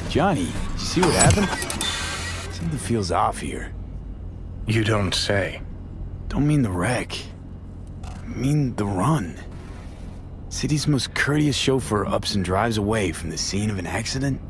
Johnny, you see what happened? Something feels off here. You don't say. Don't mean the wreck. I mean the run. City's most courteous chauffeur ups and drives away from the scene of an accident.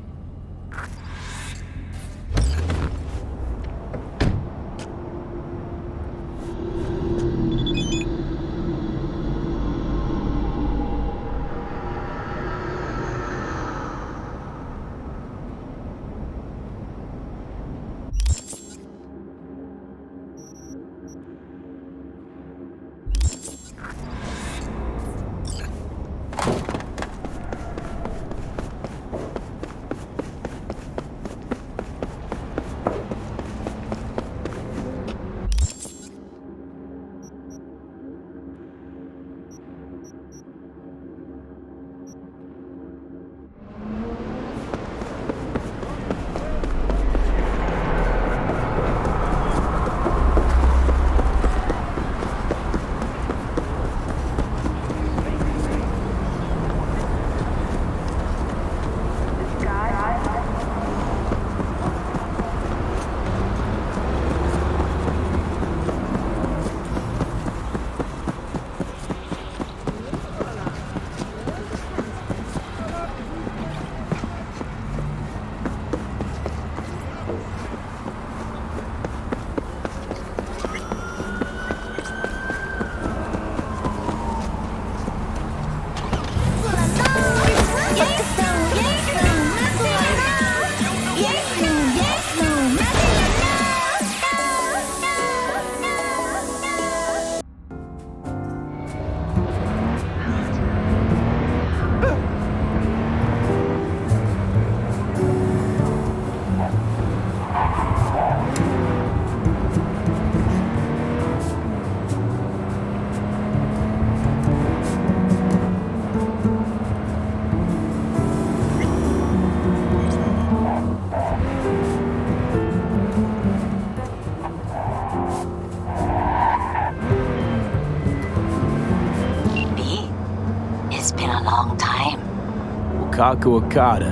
Wakako Okada,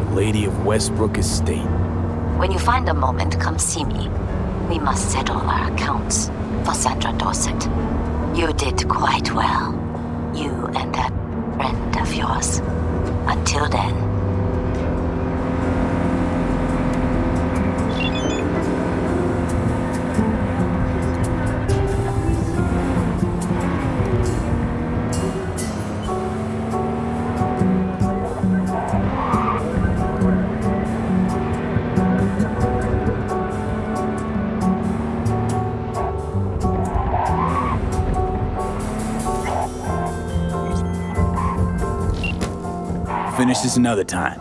the Lady of Westbrook Estate. When you find a moment, come see me. We must settle our accounts for Sandra Dorset. You did quite well. You and that friend of yours. Until then. Finish this another time.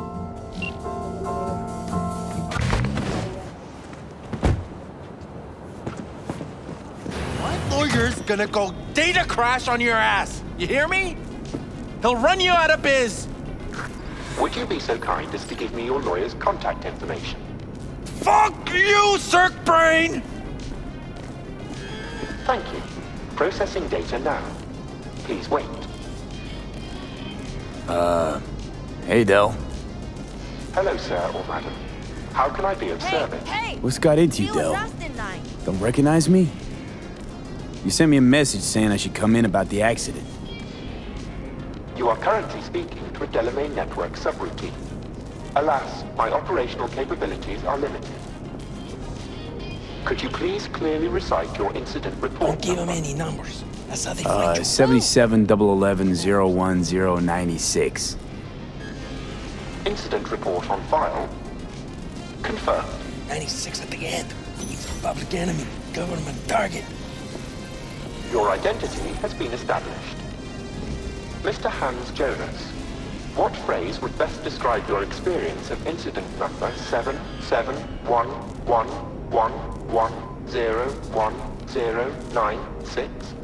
My lawyer's gonna go data crash on your ass. You hear me? He'll run you out of biz. Would you be so kind as to give me your lawyer's contact information? Fuck you, Cirque Brain! Thank you. Processing data now. Please wait. Hey, Del. Hello, sir or madam. How can I be of service? Hey! What's got into you, Del? Don't recognize me? You sent me a message saying I should come in about the accident. You are currently speaking to a Delamain network subroutine. Alas, my operational capabilities are limited. Could you please clearly recite your incident report? Don't give him any numbers. That's how they find you. 77-011-01096. Incident report on file. Confirmed. 96 at the end. He's a public enemy, government target. Your identity has been established. Mr. Hans Jonas, what phrase would best describe your experience of incident number 771111101096?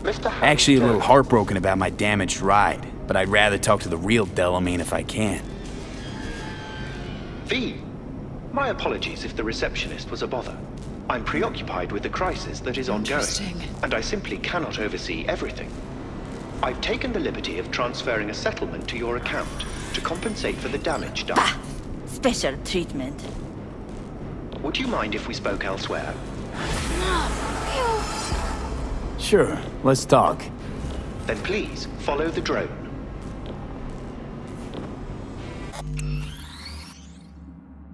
Mr. Hans Actually, a little Jonas. heartbroken about my damaged ride, but I'd rather talk to the real Delamain if I can. V. My apologies if the receptionist was a bother. I'm preoccupied with the crisis that is ongoing, Interesting. and I simply cannot oversee everything. I've taken the liberty of transferring a settlement to your account to compensate for the damage done. Special treatment. Would you mind if we spoke elsewhere? Sure, let's talk. Then please follow the drone.